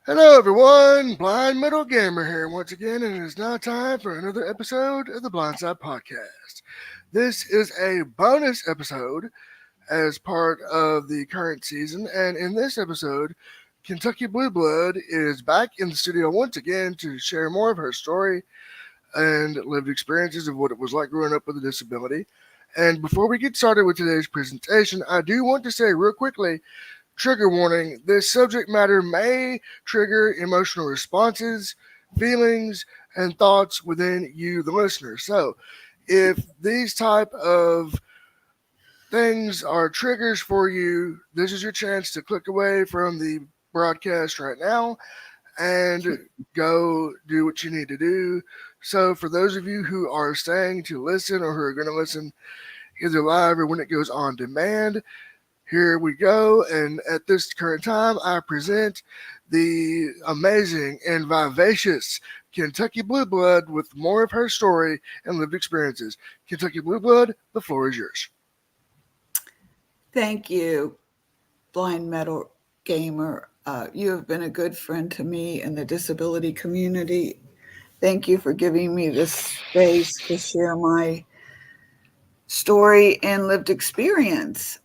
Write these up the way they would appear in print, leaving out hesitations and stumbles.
Hello, everyone. Blind Metal Gamer here once again, and it is now time for another episode of the Blindside Podcast. This is a bonus episode as part of the current season, and in this episode, Kentucky Blue Blood is back in the studio once again to share more of her story and lived experiences of what it was like growing up with a disability. And before we get started with today's presentation, I do want to say real quickly, trigger warning, this subject matter may trigger emotional responses, feelings, and thoughts within you, the listener. So, if these type of things are triggers for you, this is your chance to click away from the broadcast right now and go do what you need to do. So, for those of you who are staying to listen or who are going to listen either live or when it goes on demand, here we go, and at this current time, I present the amazing and vivacious Kentucky Blue Blood with more of her story and lived experiences. Kentucky Blue Blood, the floor is yours. Thank you, Blind Metal Gamer. You have been a good friend to me in the disability community. Thank you for giving me this space to share my story and lived experience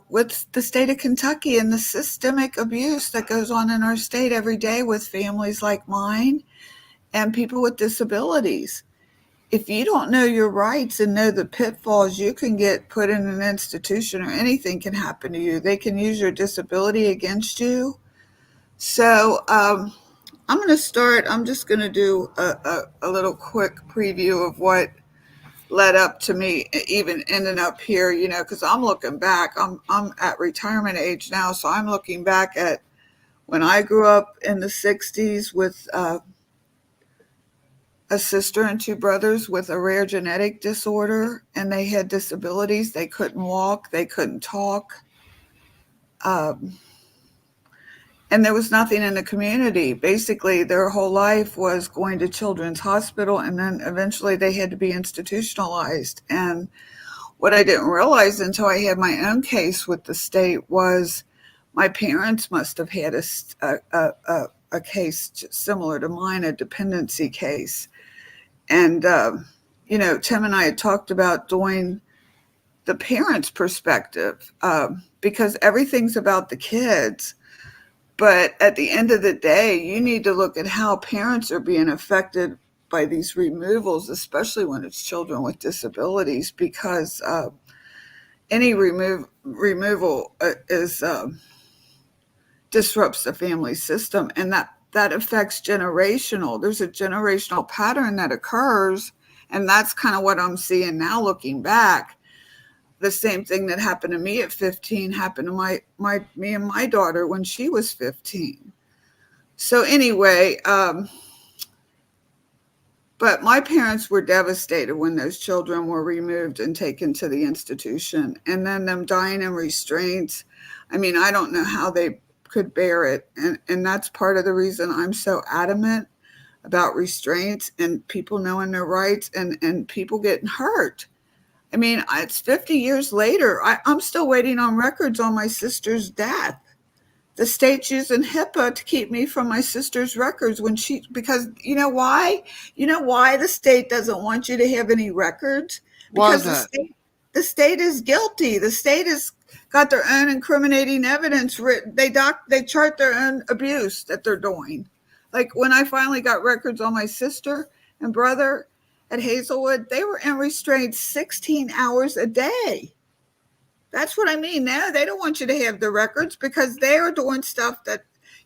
with the state of Kentucky and the systemic abuse that goes on in our state every day with families like mine and people with disabilities. If you don't know your rights and know the pitfalls, you can get put in an institution or anything can happen to you. They can use your disability against you. So I'm going to start. I'm just going to do a little quick preview of what led up to me even ending up here, because I'm looking back. I'm at retirement age now, so I'm looking back at when I grew up in the 60s with a sister and two brothers with a rare genetic disorder, and they had disabilities. They couldn't walk, they couldn't talk. Um, and there was nothing in the community. Basically, their whole life was going to Children's Hospital, and then eventually they had to be institutionalized. And what I didn't realize until I had my own case with the state was my parents must have had a case similar to mine, a dependency case. And, Tim and I had talked about doing the parents' perspective because everything's about the kids. But at the end of the day, you need to look at how parents are being affected by these removals, especially when it's children with disabilities, because any removal is disrupts the family system, and that affects generational. There's a generational pattern that occurs, and that's kind of what I'm seeing now looking back. The same thing that happened to me at 15 happened to me and my daughter when she was 15. So anyway, but my parents were devastated when those children were removed and taken to the institution, and then them dying in restraints. I mean, I don't know how they could bear it. And that's part of the reason I'm so adamant about restraints and people knowing their rights and people getting hurt. I mean, it's 50 years later. I'm still waiting on records on my sister's death. The state's using HIPAA to keep me from my sister's records because you know why? You know why the state doesn't want you to have any records? Why is Because that? the state is guilty. The state has got their own incriminating evidence written. They chart their own abuse that they're doing. Like when I finally got records on my sister and brother at Hazelwood, they were in restraint 16 hours a day. That's what I mean. Now they don't want you to have the records because they are doing stuff that,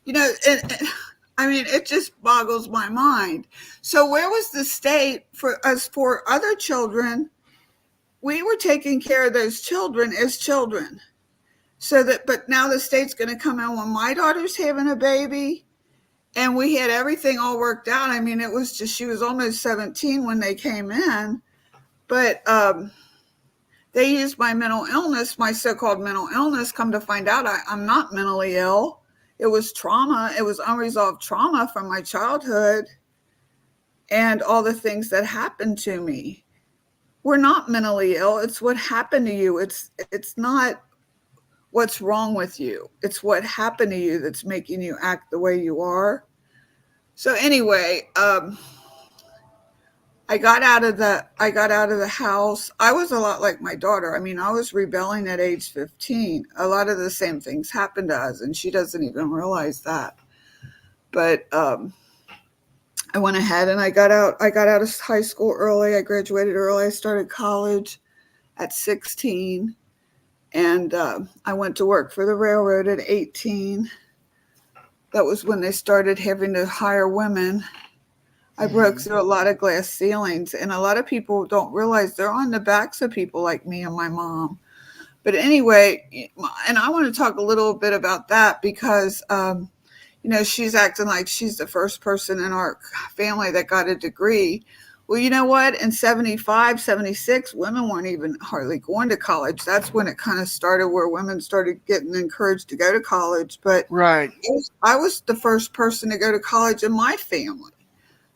I mean, it just boggles my mind. So where was the state for us for other children? We were taking care of those children as children. But now the state's going to come in when my daughter's having a baby, and we had everything all worked out. I mean, it was just, she was almost 17 when they came in, but they used my mental illness, my so-called mental illness. Come to find out, I'm not mentally ill. It was trauma. It was unresolved trauma from my childhood and all the things that happened to me. We're not mentally ill. It's what happened to you. It's not what's wrong with you. It's what happened to you that's making you act the way you are. So anyway, I got out of the house. I was a lot like my daughter. I mean, I was rebelling at age 15. A lot of the same things happened to us, and she doesn't even realize that. But I went ahead and I got out. I got out of high school early. I graduated early. I started college at 16, and I went to work for the railroad at 18. That was when they started having to hire women. I broke Mm-hmm. through a lot of glass ceilings, and a lot of people don't realize they're on the backs of people like me and my mom. But anyway, and I want to talk a little bit about that because, she's acting like she's the first person in our family that got a degree. Well, you know what? In 75, 76, women weren't even hardly going to college. That's when it kind of started where women started getting encouraged to go to college. But Right. I was the first person to go to college in my family.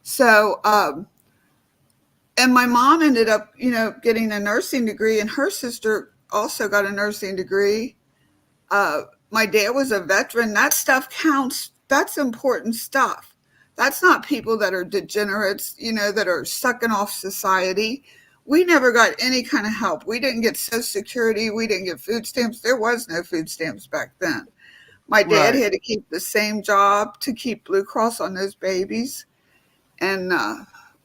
So, and my mom ended up, getting a nursing degree, and her sister also got a nursing degree. Uh, my dad was a veteran. That stuff counts. That's important stuff. That's not people that are degenerates, that are sucking off society. We never got any kind of help. We didn't get Social Security. We didn't get food stamps. There was no food stamps back then. My dad Right. had to keep the same job to keep Blue Cross on those babies. And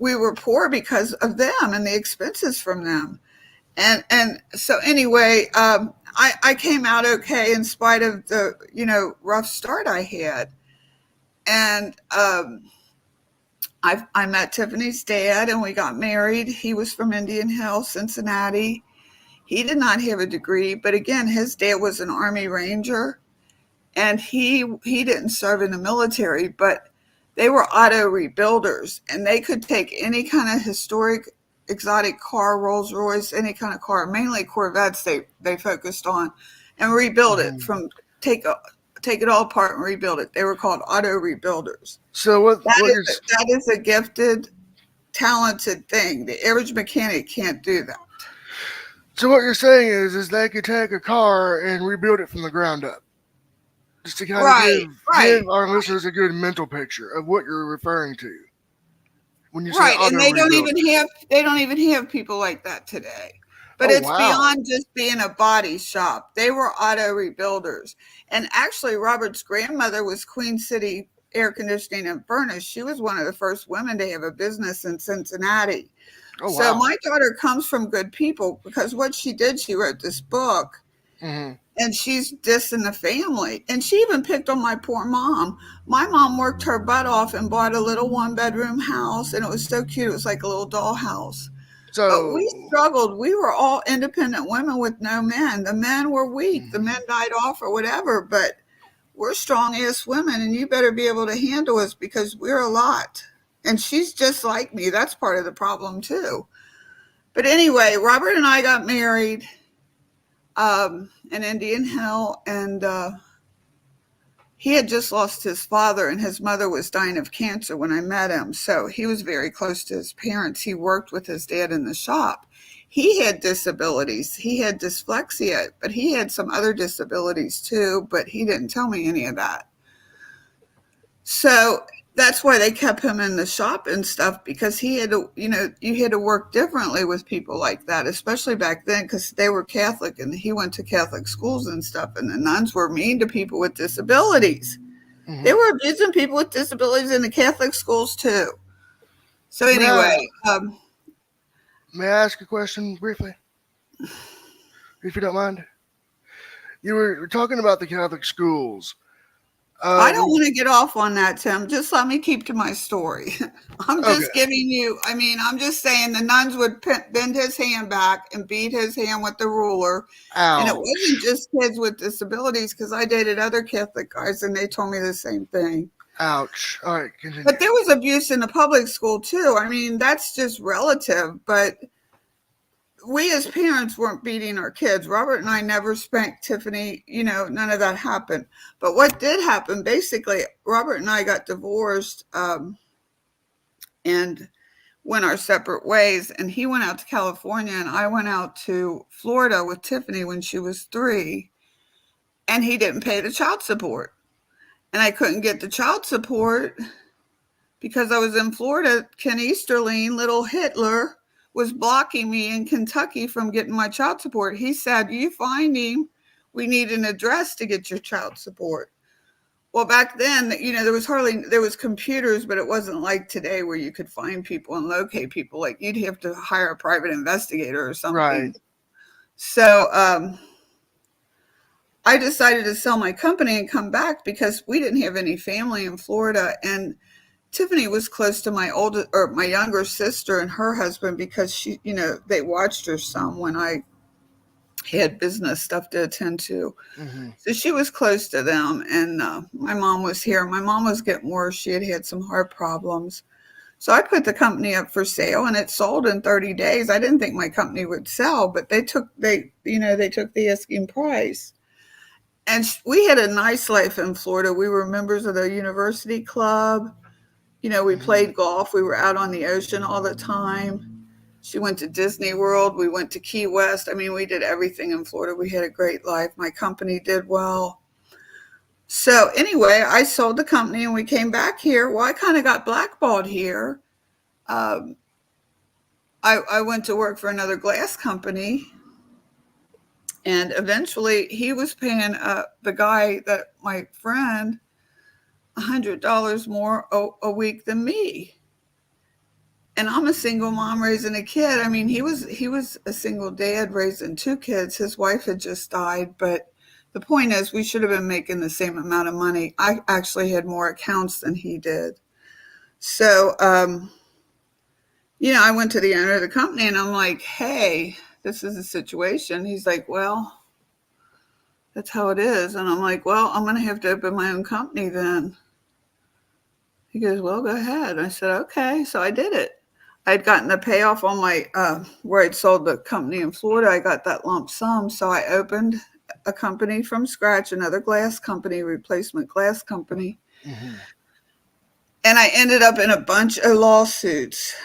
we were poor because of them and the expenses from them. And so anyway, I came out okay in spite of the rough start I had. And I met Tiffany's dad and we got married. He was from Indian Hill, Cincinnati. He did not have a degree, but again, his dad was an Army Ranger, and he didn't serve in the military, but they were auto rebuilders, and they could take any kind of historic exotic car, Rolls Royce, any kind of car, mainly Corvettes they focused on, and rebuild it Mm-hmm. from take take it all apart and rebuild it. They were called auto rebuilders. So what you're That is a gifted, talented thing. The average mechanic can't do that. so what you're saying is they could take a car and rebuild it from the ground up, just to kind of Right, give right. our listeners a good mental picture of what you're referring to when you say Right, and auto rebuilders. they don't even have people like that today. But Oh it's wow. beyond just being a body shop. They were auto rebuilders. And actually Robert's grandmother was Queen City Air Conditioning and Furnace. She was one of the first women to have a business in Cincinnati. Oh So wow. my daughter comes from good people because what she did, she wrote this book Mm-hmm. and she's dissing the family. And she even picked on my poor mom. My mom worked her butt off and bought a little 1-bedroom house, and it was so cute. It was like a little dollhouse. But we So. struggled. We were all independent women with no men. The men were weak. The men Mhm. died off or whatever. But we're strong ass women, and you better be able to handle us because we're a lot. And she's just like me. That's part of the problem too. But anyway, Robert and I got married in Indian Hill, and he had just lost his father, and his mother was dying of cancer when I met him. So he was very close to his parents. He worked with his dad in the shop. He had disabilities. He had dyslexia, but he had some other disabilities too, but he didn't tell me any of that. So that's why they kept him in the shop and stuff because he had to, you had to work differently with people like that, especially back then because they were Catholic and he went to Catholic schools and stuff. And the nuns were mean to people with disabilities. They Mhm. were abusing people with disabilities in the Catholic schools too. So May I anyway, may I ask a question briefly, if you don't mind? You were talking about the Catholic schools. I don't Would want to get off on that, Tim. Just let me keep to my story. I'm okay. just giving you, I'm just saying the nuns would bend his hand back and beat his hand with the ruler. And it wasn't Ouch. just kids with disabilities because I dated other Catholic guys and they told me the same thing. Ouch. All right, But continue. there was abuse in the public school too. That's just relative. But we as parents weren't beating our kids. Robert and I never spanked Tiffany, none of that happened. But what did happen, basically, Robert and I got divorced and went our separate ways. And he went out to California and I went out to Florida with Tiffany when she was 3. and he didn't pay the child support. And I couldn't get the child support because I was in Florida. Ken Easterling, little Hitler, was blocking me in Kentucky from getting my child support. He said, "You find him. We need an address to get your child support." Well, back then, there was computers, but it wasn't like today where you could find people and locate people. Like you'd have to hire a private investigator or something. Right. So I decided to sell my company and come back because we didn't have any family in Florida. And Tiffany was close to my younger sister and her husband because they watched her some when I had business stuff to attend to. Mm-hmm. So she was close to them, and my mom was here. My mom was getting worse. She had some heart problems. So I put the company up for sale, and it sold in 30 days. I didn't think my company would sell, but they took the asking price. And we had a nice life in Florida. We were members of the university club. We played golf. We were out on the ocean all the time. She went to Disney World. We went to Key West. I mean, we did everything in Florida. We had a great life. My company did well. So anyway, I sold the company and we came back here. Well, I kind of got blackballed here. I went to work for another glass company. And eventually he was paying the guy, my friend, $100 more a week than me. And I'm a single mom raising a kid. I mean, he was a single dad raising two kids. His wife had just died. But the point is, we should have been making the same amount of money. I actually had more accounts than he did. So, I went to the owner of the company and I'm like, "Hey, this is the situation." He's like, "Well, that's how it is." And I'm like, "Well, I'm going to have to open my own company then." He goes, "Well, go ahead." I said, "Okay." So I did it. I'd gotten the payoff on my where I'd sold the company in Florida. I got that lump sum. So I opened a company from scratch, another glass company, replacement glass company. Mm-hmm. And I ended up in a bunch of lawsuits.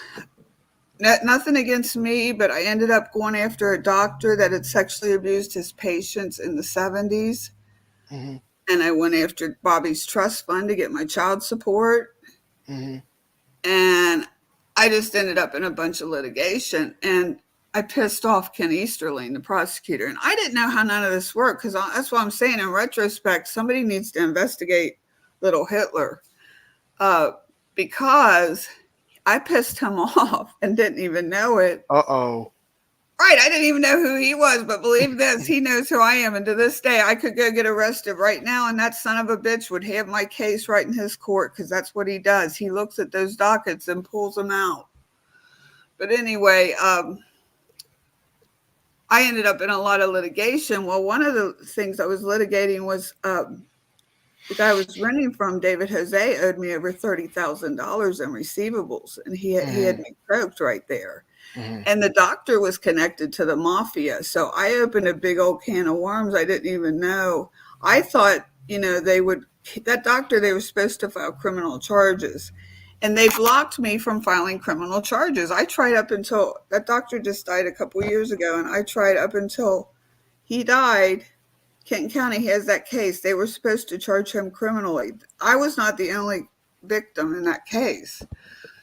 Nothing against me, but I ended up going after a doctor that had sexually abused his patients in the 70s. Mm-hmm. And I went after Bobby's trust fund to get my child support. Mm-hmm. And I just ended up in a bunch of litigation. And I pissed off Ken Easterling, the prosecutor. And I didn't know how none of this worked, because that's what I'm saying. In retrospect, somebody needs to investigate little Hitler, because I pissed him off and didn't even know it. Uh-oh. Right, I didn't even know who he was, but believe this, he knows who I am. And to this day, I could go get arrested right now, and that son of a bitch would have my case right in his court, because that's what he does. He looks at those dockets and pulls them out. But anyway, I ended up in a lot of litigation. Well, one of the things I was litigating was the guy I was renting from, David Jose, owed me over $30,000 in receivables, and he had me croaked right there. Mm-hmm. And the doctor was connected to the mafia. So I opened a big old can of worms I didn't even know. I thought, they were supposed to file criminal charges. And they blocked me from filing criminal charges. I tried up until that doctor just died a couple of years ago. And I tried up until he died. Kenton County has that case. They were supposed to charge him criminally. I was not the only victim in that case.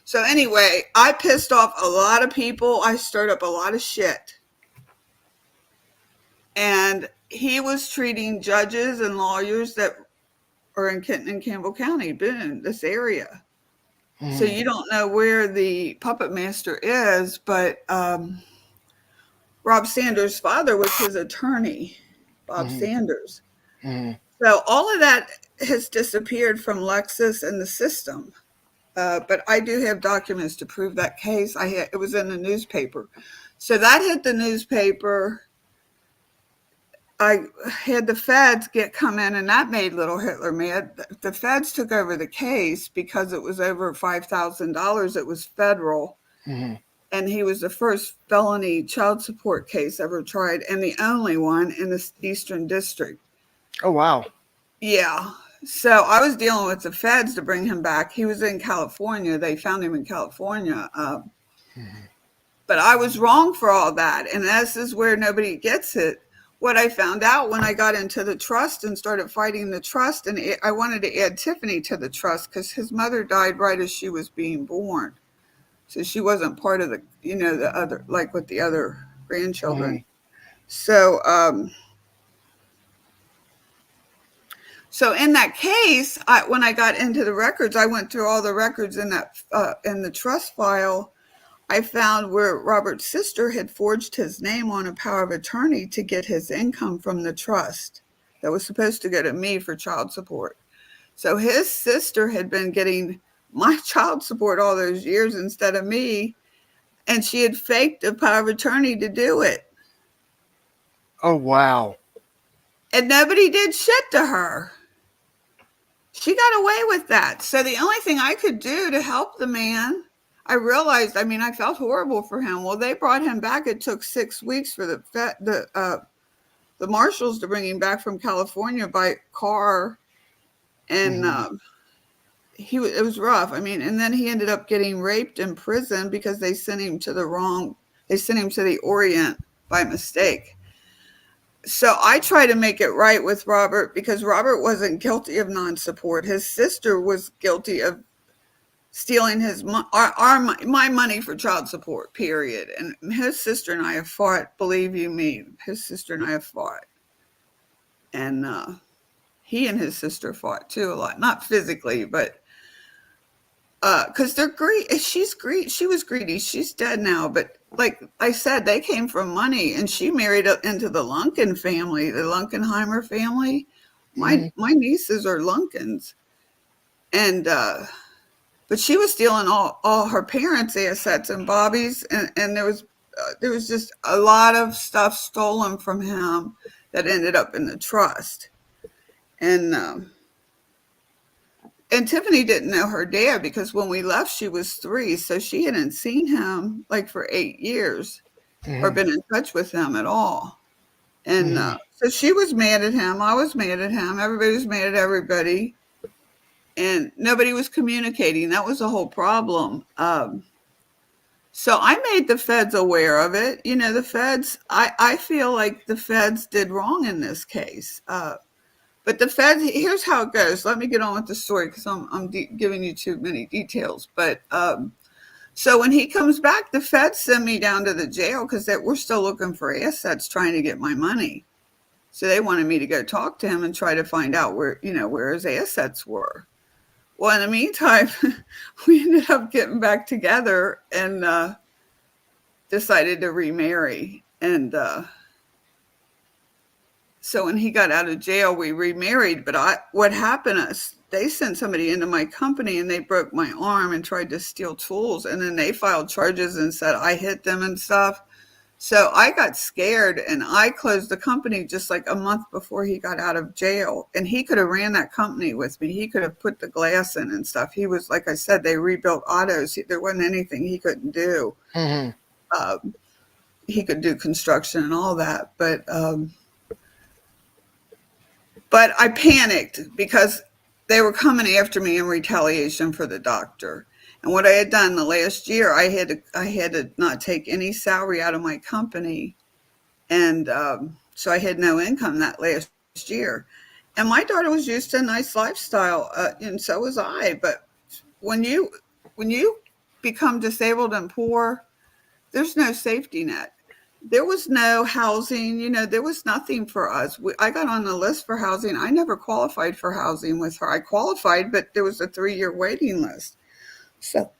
So anyway, I pissed off a lot of people. I stirred up a lot of shit. And he was treating judges and lawyers that are in Kenton and Campbell County, Boone, this area. Mm. So you don't know where the puppet master is, but Rob Sanders' father was his attorney, Bob Sanders. Mm. So all of that has disappeared from Lexus and the system. But I do have documents to prove that case. It was in the newspaper. So that hit the newspaper. I had the feds come in, and that made little Hitler mad. The feds took over the case because it was over $5,000. It was federal. Mm-hmm. And he was the first felony child support case ever tried, and the only one in the Eastern District. Oh, wow. Yeah. So I was dealing with the feds to bring him back. He was in California. They found him in California. But I was wrong for all that. And this is where nobody gets it. what I found out when I got into the trust and started fighting the trust, and I wanted to add Tiffany to the trust because his mother died right as she was being born. So she wasn't part of the, the other, like with the other grandchildren. Mm-hmm. So, so in that case, when I got into the records, I went through all the records in that in the trust file. I found where Robert's sister had forged his name on a power of attorney to get his income from the trust that was supposed to go to me for child support. So his sister had been getting my child support all those years instead of me, and she had faked a power of attorney to do it. Oh wow. And nobody did shit to her. She got away with that. So the only thing I could do to help the man, I realized, I mean, I felt horrible for him. Well, they brought him back. It took 6 weeks for the marshals to bring him back from California by car, and Mm-hmm. it was rough. I mean, and then he ended up getting raped in prison because they sent him to the Orient by mistake. So I try to make it right with Robert because Robert wasn't guilty of non-support. His sister was guilty of stealing my money for child support, period. And his sister and I have fought, believe you me, his sister and I have fought. And he and his sister fought too a lot, not physically, but because they're greedy. She was greedy. She's dead now, but like I said, they came from money, and she married into the Lunkin family, the Lunkenheimer family. Mm-hmm. My nieces are Lunkins, and but she was stealing all her parents' assets and Bobby's, and there was just a lot of stuff stolen from him that ended up in the trust, and. And Tiffany didn't know her dad because when we left, she was 3. So she hadn't seen him like for 8 years or Mm-hmm. been in touch with him at all. And Mm-hmm. so she was mad at him. I was mad at him. Everybody was mad at everybody. And nobody was communicating. That was the whole problem. So I made the feds aware of it. The feds, I feel like the feds did wrong in this case. But the feds, here's how it goes. Let me get on with the story because I'm giving you too many details. But so when he comes back, the feds send me down to the jail because we're still looking for assets, trying to get my money. So they wanted me to go talk to him and try to find out where his assets were. Well, in the meantime, we ended up getting back together and decided to remarry. And so when he got out of jail, we remarried. But what happened is they sent somebody into my company and they broke my arm and tried to steal tools. And then they filed charges and said I hit them and stuff. So I got scared and I closed the company just like a month before he got out of jail. And he could have ran that company with me. He could have put the glass in and stuff. He was, like I said, they rebuilt autos. There wasn't anything he couldn't do. Mm-hmm. He could do construction and all that. But I panicked because they were coming after me in retaliation for the doctor. And what I had done the last year, I had to not take any salary out of my company, and so I had no income that last year. And my daughter was used to a nice lifestyle, and so was I. But when you when you become disabled and poor, there's no safety net. There was no housing, there was nothing for us. I got on the list for housing. I never qualified for housing with her. I qualified, but there was a 3-year waiting list. So,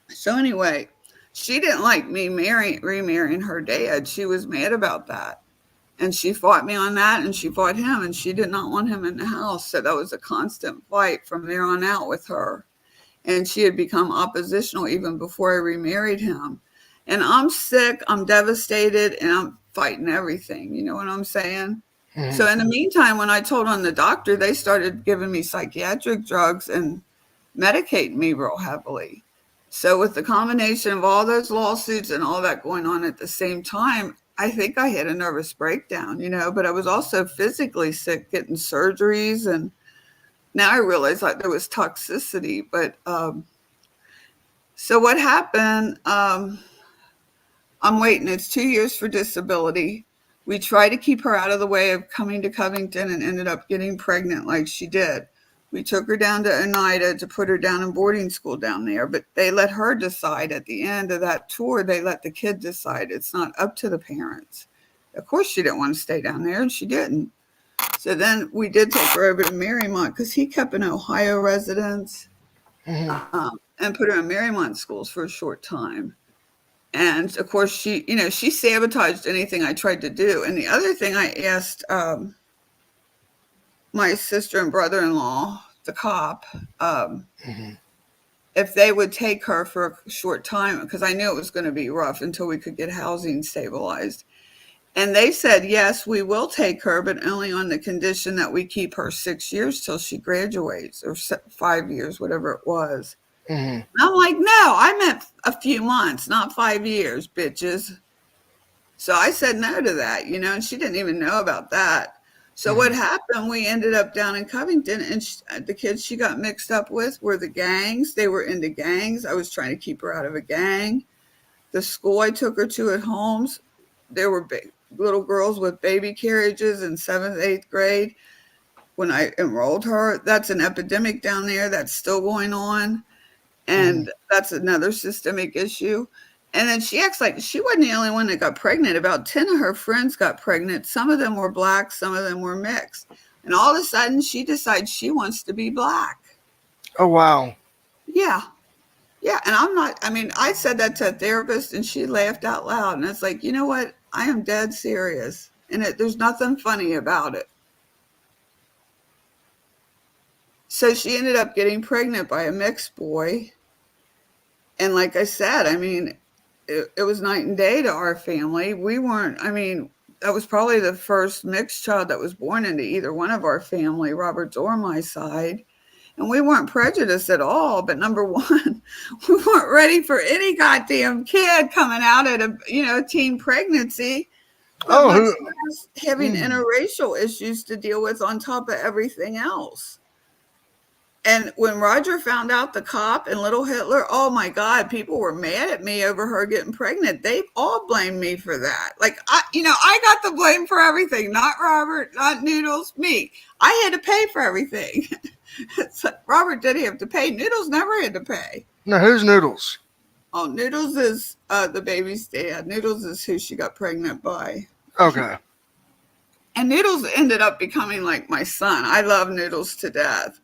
so anyway, she didn't like me remarrying her dad. She was mad about that. And she fought me on that and she fought him and she did not want him in the house. So that was a constant fight from there on out with her. And she had become oppositional even before I remarried him. And I'm sick, I'm devastated, and I'm fighting everything. You know what I'm saying? Mm-hmm. So in the meantime, when I told on the doctor, they started giving me psychiatric drugs and medicating me real heavily. So with the combination of all those lawsuits and all that going on at the same time, I think I had a nervous breakdown, but I was also physically sick, getting surgeries. And now I realize like there was toxicity. But so what happened? I'm waiting. It's 2 years for disability. We tried to keep her out of the way of coming to Covington and ended up getting pregnant like she did. We took her down to Oneida to put her down in boarding school down there, but they let her decide at the end of that tour. They let the kid decide. It's not up to the parents. Of course, she didn't want to stay down there, and she didn't. So then we did take her over to Marymount because he kept an Ohio residence, Mm-hmm. and put her in Marymount schools for a short time. And of course, she sabotaged anything I tried to do. And the other thing I asked my sister and brother-in-law, the cop, Mm-hmm. if they would take her for a short time, because I knew it was going to be rough until we could get housing stabilized. And they said, yes, we will take her, but only on the condition that we keep her 6 years till she graduates, or 5 years, whatever it was. Mm-hmm. I'm like, no, I meant a few months, not 5 years, bitches. So I said no to that, and she didn't even know about that. So what happened, we ended up down in Covington, and the kids she got mixed up with were the gangs. They were into gangs. I was trying to keep her out of a gang. The school I took her to at Holmes, there were little girls with baby carriages in 7th, 8th grade. When I enrolled her, that's an epidemic down there that's still going on. And that's another systemic issue. And then she acts like she wasn't the only one that got pregnant. About 10 of her friends got pregnant. Some of them were black, some of them were mixed. And all of a sudden, she decides she wants to be black. Oh, wow. Yeah. Yeah. And I said that to a therapist and she laughed out loud. And it's like, you know what? I am dead serious. And there's nothing funny about it. So she ended up getting pregnant by a mixed boy. And like I said, it was night and day to our family. That was probably the first mixed child that was born into either one of our family, Robert's or my side. And we weren't prejudiced at all. But number one, we weren't ready for any goddamn kid coming out at a teen pregnancy. But much less having interracial issues to deal with on top of everything else. And when Roger found out the cop and Little Hitler, oh my God, people were mad at me over her getting pregnant. They all blamed me for that. Like, I got the blame for everything, not Robert, not Noodles, me. I had to pay for everything. Robert didn't have to pay. Noodles never had to pay. Now, who's Noodles? Oh, Noodles is the baby's dad. Noodles is who she got pregnant by. Okay. And Noodles ended up becoming like my son. I love Noodles to death.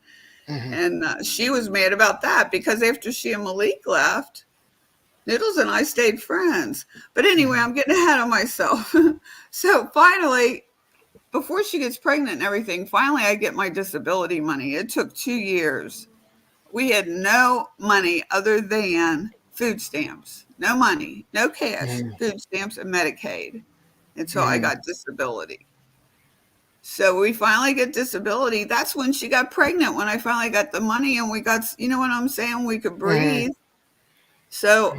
Mm-hmm. And she was mad about that because after she and Malik left, Noodles and I stayed friends. But anyway, I'm getting ahead of myself. So finally, before she gets pregnant and everything, finally I get my disability money. It took 2 years. We had no money other than food stamps. No money, no cash, food stamps and Medicaid until I got disability. So we finally get disability. That's when she got pregnant, when I finally got the money and we got, you know what I'm saying? We could breathe. So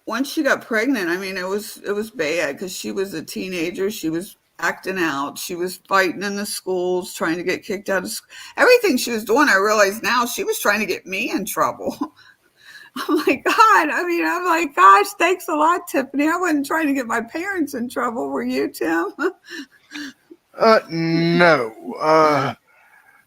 once she got pregnant, it was bad because she was a teenager. She was acting out. She was fighting in the schools, trying to get kicked out of school. Everything she was doing, I realize now, she was trying to get me in trouble. I'm like, God, I'm like, gosh, thanks a lot, Tiffany. I wasn't trying to get my parents in trouble. Were you, Tim? No.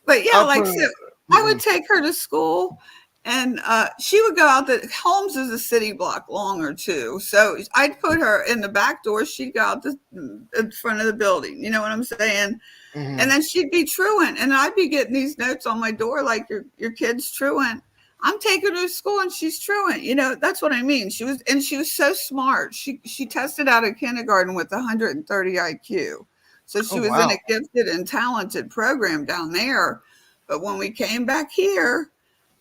But yeah, I would take her to school and she would go out. Holmes is a city block longer too. So I'd put her in the back door. She'd go out in front of the building. You know what I'm saying? Mm-hmm. And then she'd be truant. And I'd be getting these notes on my door like, your kid's truant. I'm taking her to school and she's truant. That's what I mean. She was so smart. She tested out of kindergarten with 130 IQ. So she was in a gifted and talented program down there. But when we came back here,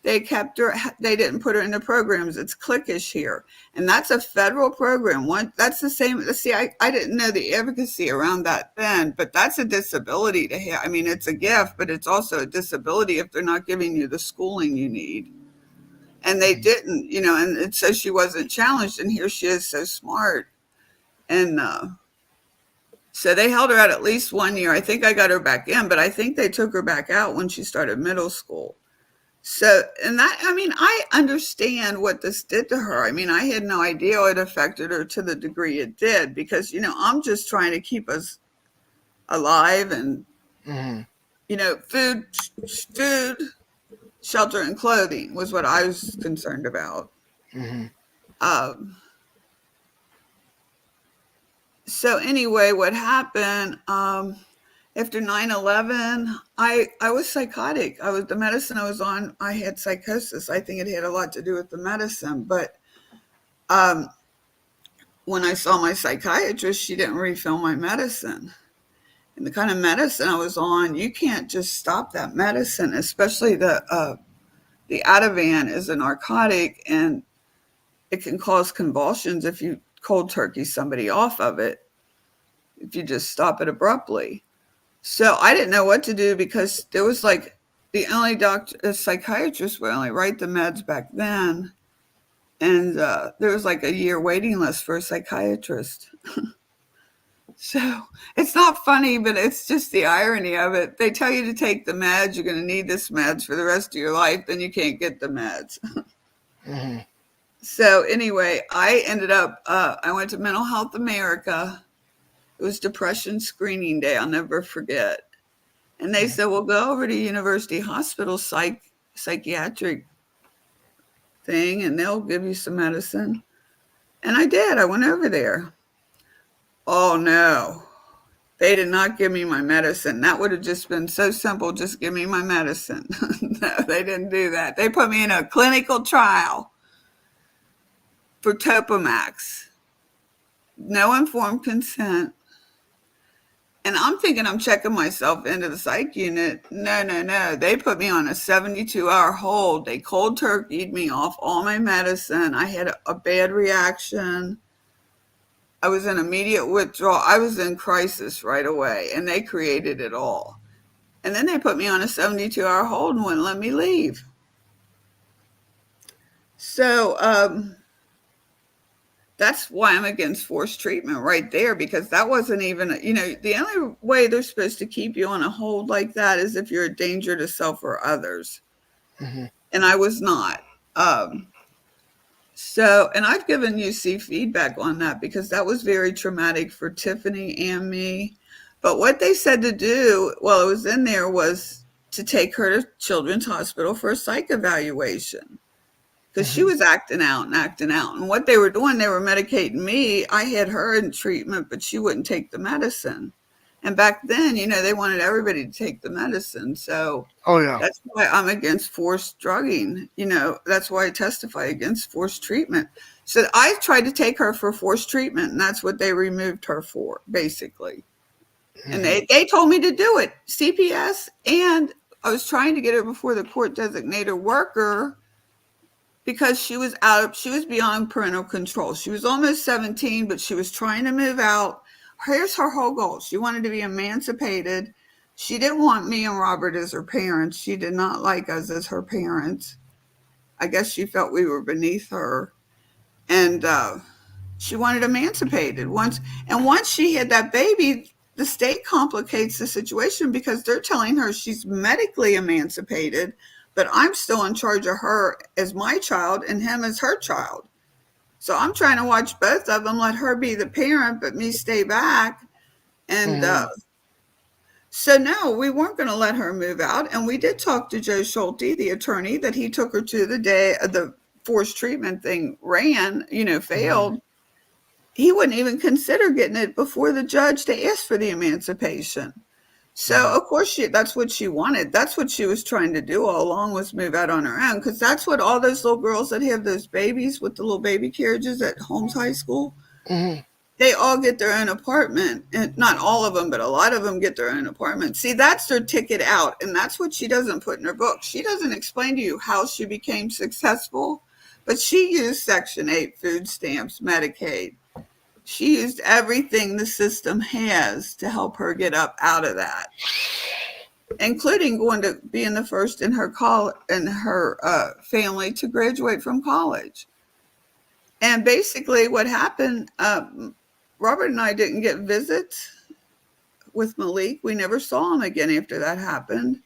they kept her. They didn't put her in the programs. It's cliquish here. And that's a federal program. That's the same. See, I didn't know the advocacy around that then, but that's a disability to have. It's a gift, but it's also a disability if they're not giving you the schooling you need. And they didn't, and so she wasn't challenged. And here she is so smart. And, so they held her out at least 1 year. I think I got her back in, but I think they took her back out when she started middle school. So, and that, I mean, I understand what this did to her. I mean, I had no idea it affected her to the degree it did because, I'm just trying to keep us alive and, Mm-hmm. food, shelter, and clothing was what I was concerned about. Mm-hmm. Um, so anyway, what happened, after 9/11, I was psychotic. The medicine I was on, I had psychosis. I think it had a lot to do with the medicine, but um, when I saw my psychiatrist, she didn't refill my medicine. And the kind of medicine I was on, you can't just stop that medicine, especially the Ativan is a narcotic, and it can cause convulsions if you cold turkey somebody off of it, if you just stop it abruptly. So I didn't know what to do because there was like the only doctor, a psychiatrist would only write the meds back then. And there was like a year waiting list for a psychiatrist. So it's not funny, but it's just the irony of it. They tell you to take the meds, you're going to need this meds for the rest of your life, then you can't get the meds. Mm-hmm. So anyway, I ended up, I went to Mental Health America. It was Depression Screening Day. I'll never forget. And they said, well, go over to University Hospital psychiatric thing, and they'll give you some medicine. And I did. I went over there. Oh, no. They did not give me my medicine. That would have just been so simple. Just give me my medicine. No, they didn't do that. They put me in a clinical trial for Topamax. No informed consent. And I'm thinking I'm checking myself into the psych unit. No, no, no. They put me on a 72-hour hold. They cold turkeyed me off all my medicine. I had a bad reaction. I was in immediate withdrawal. I was in crisis right away, and they created it all. And then they put me on a 72-hour hold and wouldn't let me leave. So that's why I'm against forced treatment right there, because that wasn't even, the only way they're supposed to keep you on a hold like that is if you're a danger to self or others. Mm-hmm. And I was not. And I've given UC feedback on that because that was very traumatic for Tiffany and me. But what they said to do while I was in there was to take her to Children's Hospital for a psych evaluation because she was acting out and acting out. And what they were doing, they were medicating me. I had her in treatment, but she wouldn't take the medicine. And back then, they wanted everybody to take the medicine. So Oh yeah. that's why I'm against forced drugging. That's why I testify against forced treatment. So I tried to take her for forced treatment, and that's what they removed her for, basically. Mm-hmm. And they told me to do it, CPS, and I was trying to get her before the court designated worker because she was beyond parental control. She was almost 17, but she was trying to move out. Here's her whole goal. She wanted to be emancipated. She didn't want me and Robert as her parents. She did not like us as her parents. I guess she felt we were beneath her. And she wanted emancipated. Once she had that baby, the state complicates the situation because they're telling her she's medically emancipated, but I'm still in charge of her as my child and him as her child. So I'm trying to watch both of them, let her be the parent, but me stay back. And so no, we weren't going to let her move out. And we did talk to Joe Schulte, the attorney, that he took her to the day of the forced treatment thing failed. He wouldn't even consider getting it before the judge to ask for the emancipation. So of course that's what she wanted. That's what she was trying to do all along, was move out on her own, because that's what all those little girls that have those babies with the little baby carriages at Holmes High School, they all get their own apartment. And not all of them, but a lot of them get their own apartment. See, that's their ticket out, and that's what she doesn't put in her book. She doesn't explain to you how she became successful, but she used Section 8 food stamps, Medicaid. She used everything the system has to help her get up out of that, including going to being the first in her family to graduate from college. And basically what happened, Robert and I didn't get visits with Malik. We never saw him again after that happened.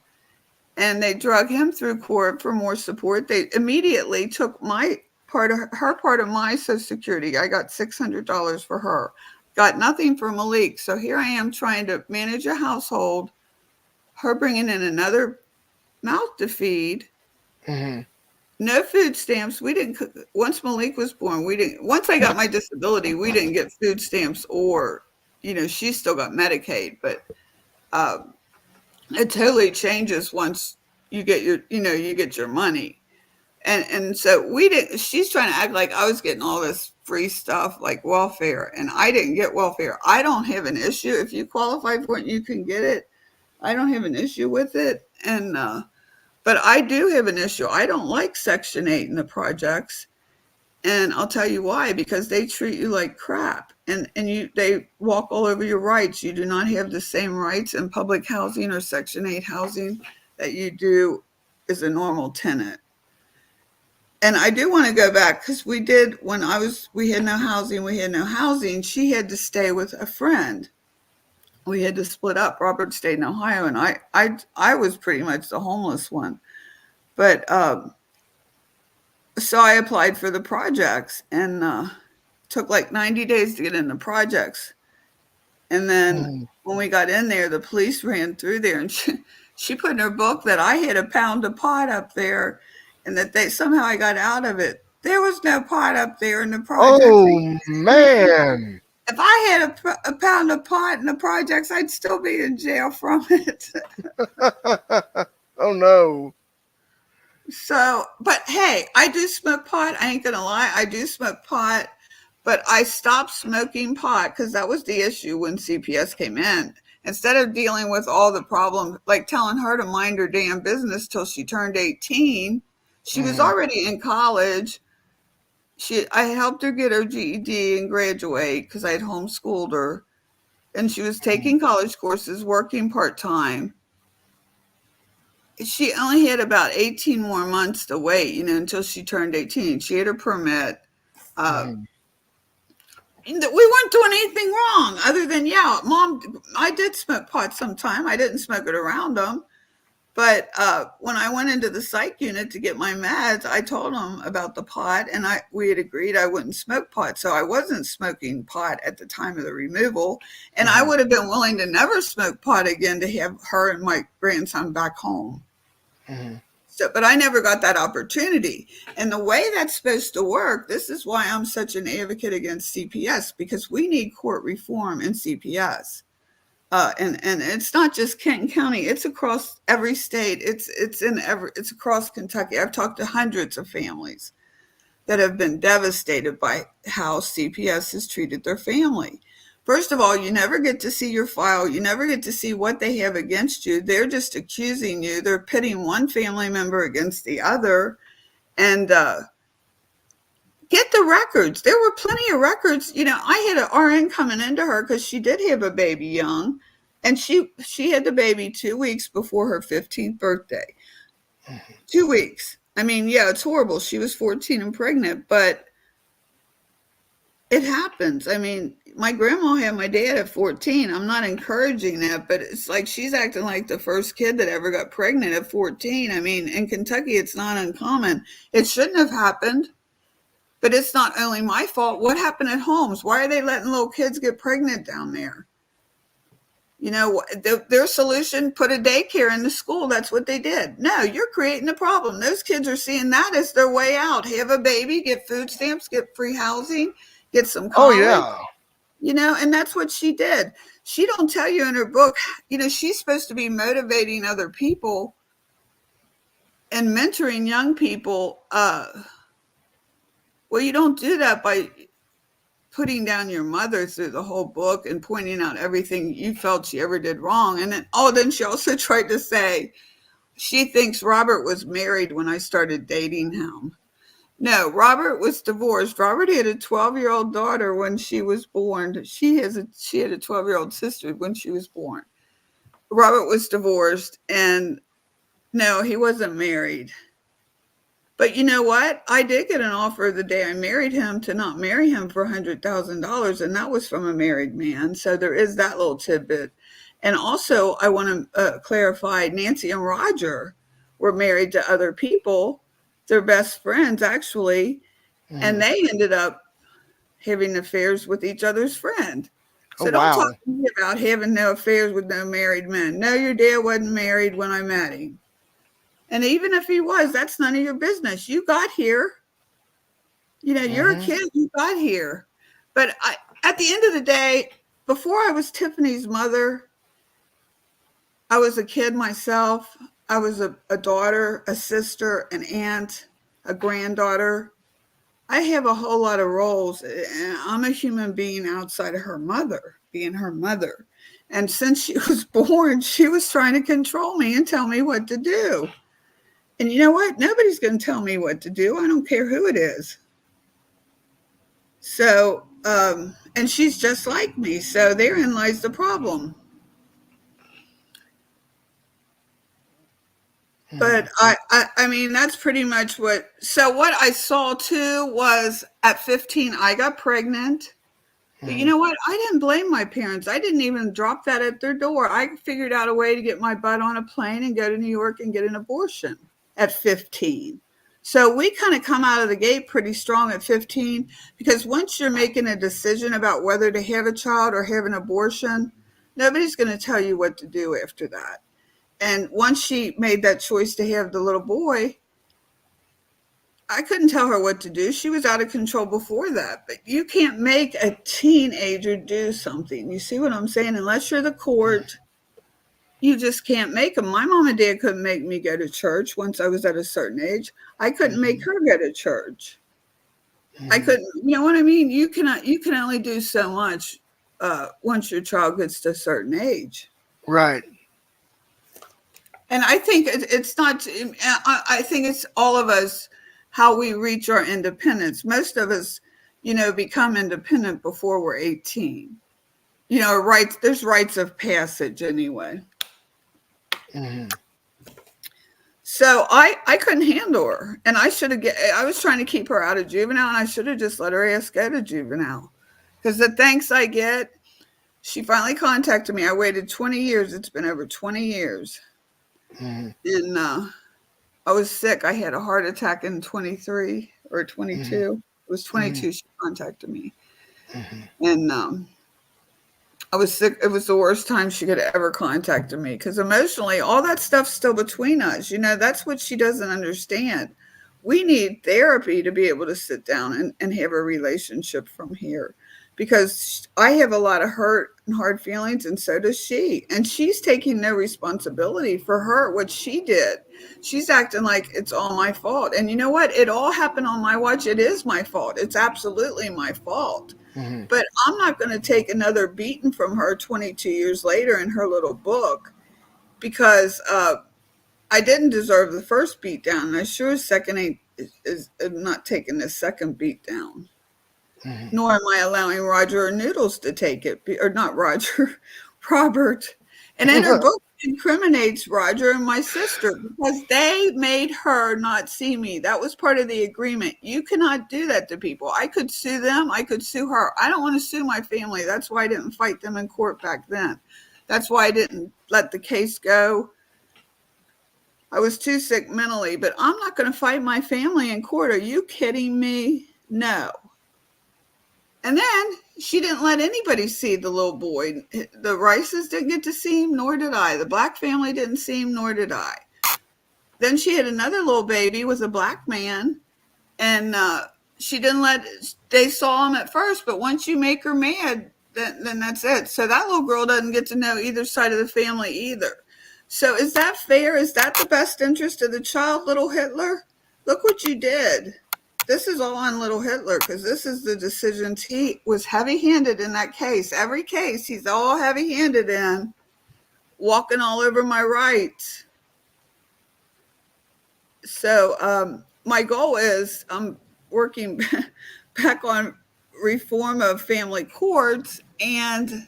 and they drug him through court for more support. They immediately took my part of her part of my Social Security. I got $600 for her, got nothing for Malik. So here I am trying to manage a household, her bringing in another mouth to feed. Mm-hmm. No food stamps. We didn't. Once Malik was born, we didn't. Once I got my disability, we didn't get food stamps, or she still got Medicaid, but um, it totally changes once you get your money. And so we didn't. She's trying to act like I was getting all this free stuff like welfare, and I didn't get welfare. I don't have an issue if you qualify for it, you can get it. I don't have an issue with it, and but I do have an issue. I don't like Section 8 in the projects. And I'll tell you why, because they treat you like crap, and they walk all over your rights. You do not have the same rights in public housing or Section 8 housing that you do as a normal tenant. And I do want to go back, because we did, when we had no housing, she had to stay with a friend. We had to split up. Robert stayed in Ohio, and I was pretty much the homeless one. But so I applied for the projects, and took like 90 days to get in the projects. And then when we got in there, the police ran through there, and she put in her book that I had a pound of pot up there, and that somehow I got out of it. There was no pot up there in the projects. Oh, man. If I had a pound of pot in the projects, I'd still be in jail from it. Oh, no. So, but hey, I do smoke pot. I ain't going to lie. I do smoke pot, but I stopped smoking pot because that was the issue when CPS came in. Instead of dealing with all the problems, like telling her to mind her damn business till she turned 18, she was already in college. I helped her get her GED and graduate because I had homeschooled her. And she was taking college courses, working part-time. She only had about 18 more months to wait, until she turned 18. She had her permit. We weren't doing anything wrong other than, Mom, I did smoke pot sometime. I didn't smoke it around them. But when I went into the psych unit to get my meds, I told them about the pot, and we had agreed I wouldn't smoke pot. So I wasn't smoking pot at the time of the removal. And I would have been willing to never smoke pot again to have her and my grandson back home. So, but I never got that opportunity. And the way that's supposed to work, this is why I'm such an advocate against CPS, because we need court reform in CPS. And it's not just Kenton County; it's across every state. It's across Kentucky. I've talked to hundreds of families that have been devastated by how CPS has treated their family. First of all, you never get to see your file. You never get to see what they have against you. They're just accusing you. They're pitting one family member against the other, and get the records. There were plenty of records. I had an RN coming into her because she did have a baby young, and she had the baby 2 weeks before her 15th birthday. 2 weeks. I mean, it's horrible. She was 14 and pregnant, but it happens. I mean, my grandma had my dad at 14. I'm not encouraging that, but it's like she's acting like the first kid that ever got pregnant at 14. I mean, in Kentucky, it's not uncommon. It shouldn't have happened. But it's not only my fault. What happened at homes? Why are they letting little kids get pregnant down there? Their solution, put a daycare in the school. That's what they did. No, you're creating a problem. Those kids are seeing that as their way out. Have a baby, get food stamps, get free housing, get some college. Oh, yeah. And that's what she did. She don't tell you in her book, she's supposed to be motivating other people and mentoring young people. Well, you don't do that by putting down your mother through the whole book and pointing out everything you felt she ever did wrong. And then she also tried to say she thinks Robert was married when I started dating him. No, Robert was divorced. Robert had a 12-year-old daughter when she was born. She had a 12-year-old sister when she was born. Robert was divorced, and no, he wasn't married. But you know what? I did get an offer the day I married him to not marry him for $100,000, and that was from a married man. So there is that little tidbit. And also, I want to clarify, Nancy and Roger were married to other people, their best friends actually, and Mhm. they ended up having affairs with each other's friend. Oh So don't talk wow. to me about having no affairs with no married men. No, your dad wasn't married when I met him. And even if he was, that's none of your business. You got here. You're a Mhm. kid. You got here. But at the end of the day, before I was Tiffany's mother, I was a kid myself. I was a daughter, a sister, an aunt, a granddaughter. I have a whole lot of roles. And I'm a human being outside of her mother, being her mother. And since she was born, she was trying to control me and tell me what to do. And you know what? Nobody's going to tell me what to do. I don't care who it is. So, and she's just like me. So therein lies the problem. Mhm. But I mean, that's pretty much what. So what I saw too was at 15, I got pregnant. But you Mhm. know what? I didn't blame my parents. I didn't even drop that at their door. I figured out a way to get my butt on a plane and go to New York and get an abortion at 15. So we kind of come out of the gate pretty strong at 15 because once you're making a decision about whether to have a child or have an abortion, nobody's going to tell you what to do after that. And once she made that choice to have the little boy, I couldn't tell her what to do. She was out of control before that. But you can't make a teenager do something. You see what I'm saying? Unless you're the court, you just can't make them. My mom and dad couldn't make me go to church once I was at a certain age. I couldn't make Mhm. her go to church. I Mhm. couldn't, you know what I mean? You can only do so much once your child gets to a certain age. Right. And I think it's not, I think it's all of us, how we reach our independence. Most of us, become independent before we're 18. Rights, there's rites of passage anyway. Mhm. So I couldn't handle her. And I was trying to keep her out of juvenile and I should have just let her ass go to juvenile. Because the thanks I get, she finally contacted me. I waited 20 years. It's been over 20 years. Mhm. And I was sick. I had a heart attack in 23 or Mhm. 22. It was Mhm. 22. She contacted me. Mhm. And I was sick. It was the worst time she could ever contacted me because emotionally, all that stuff's still between us. That's what she doesn't understand. We need therapy to be able to sit down and have a relationship from here because I have a lot of hurt and hard feelings, and so does she. And she's taking no responsibility for what she did. She's acting like it's all my fault. And you know what? It all happened on my watch. It is my fault. It's absolutely my fault. Mhm. But I'm not going to take another beating from her 22 years later in her little book because I didn't deserve the first beat down. And I sure as second ain't is not taking the second beat down. Mhm. Nor am I allowing Roger or Noodles to take it, or not Roger, Robert. And in her book, she incriminates Roger and my sister because they made her not see me. That was part of the agreement. You cannot do that to people. I could sue them. I could sue her. I don't want to sue my family. That's why I didn't fight them in court back then. That's why I didn't let the case go. I was too sick mentally, but I'm not going to fight my family in court. Are you kidding me? No. And then she didn't let anybody see the little boy. The Rices didn't get to see him, nor did I. The Black family didn't see him, nor did I. Then she had another little baby with a black man, and she didn't let. They saw him at first, but once you make her mad, then that's it. So that little girl doesn't get to know either side of the family either. So is that fair? Is that the best interest of the child, little Hitler? Look what you did. This is all on little Hitler because this is the decisions he was heavy-handed in that case. Every case he's all heavy-handed in, walking all over my rights. So my goal is I'm working back on reform of family courts and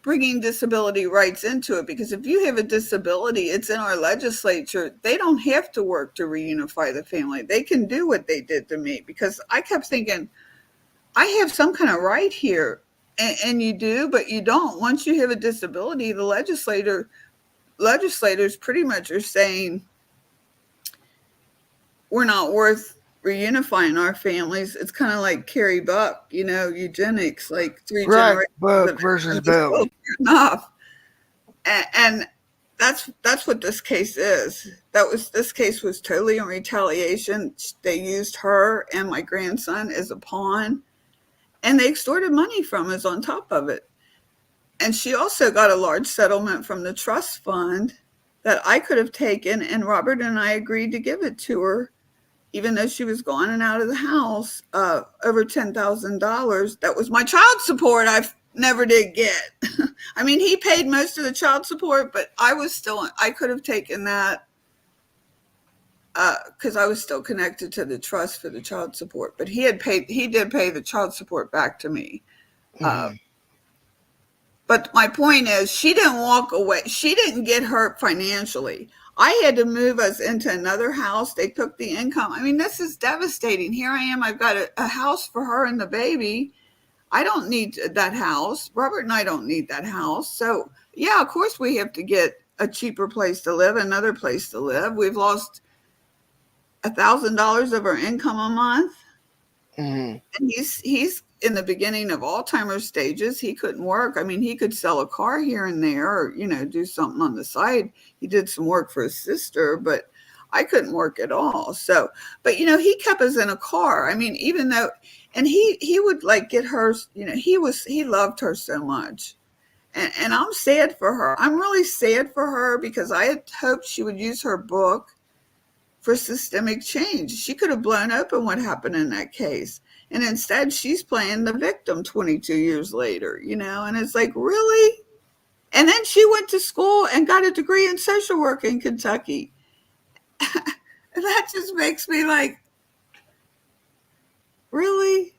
bringing disability rights into it because if you have a disability, it's in our legislature. They don't have to work to reunify the family. They can do what they did to me because I kept thinking I have some kind of right here. And you do, but you don't. Once you have a disability, the legislators pretty much are saying we're not worth reunifying our families. It's kind of like Carrie Buck, eugenics, like three Right, generations of Buck versus innocence is Bell. still enough. And that's what this case is. This case was totally in retaliation. They used her and my grandson as a pawn, and they extorted money from us on top of it. And she also got a large settlement from the trust fund that I could have taken, and Robert and I agreed to give it to her, even though she was gone and out of the house. Over $10,000. That was my child support. I never did get. I mean, he paid most of the child support, but I could have taken that because I was still connected to the trust for the child support. But he did pay the child support back to me. Uh, Mm-hmm. But my point is, she didn't walk away. She didn't get hurt financially. I had to move us into another house. They took the income. I mean, this is devastating. Here I am. I've got a house for her and the baby. I don't need that house. Robert and I don't need that house. So, yeah, of course we have to get a cheaper place to live, another place to live. We've lost $1,000 of our income a month. Mm-hmm. And he's in the beginning of Alzheimer's stages. He couldn't work. I mean, he could sell a car here and there, or do something on the side. He did some work for his sister, but I couldn't work at all. So, but he kept us in a car. I mean, even though, and he would like get her. He loved her so much, and I'm sad for her. I'm really sad for her because I had hoped she would use her book for systemic change. She could have blown open what happened in that case. And instead, she's playing the victim 22 years later, and it's like, really? And then she went to school and got a degree in social work in Kentucky. And that just makes me like, really?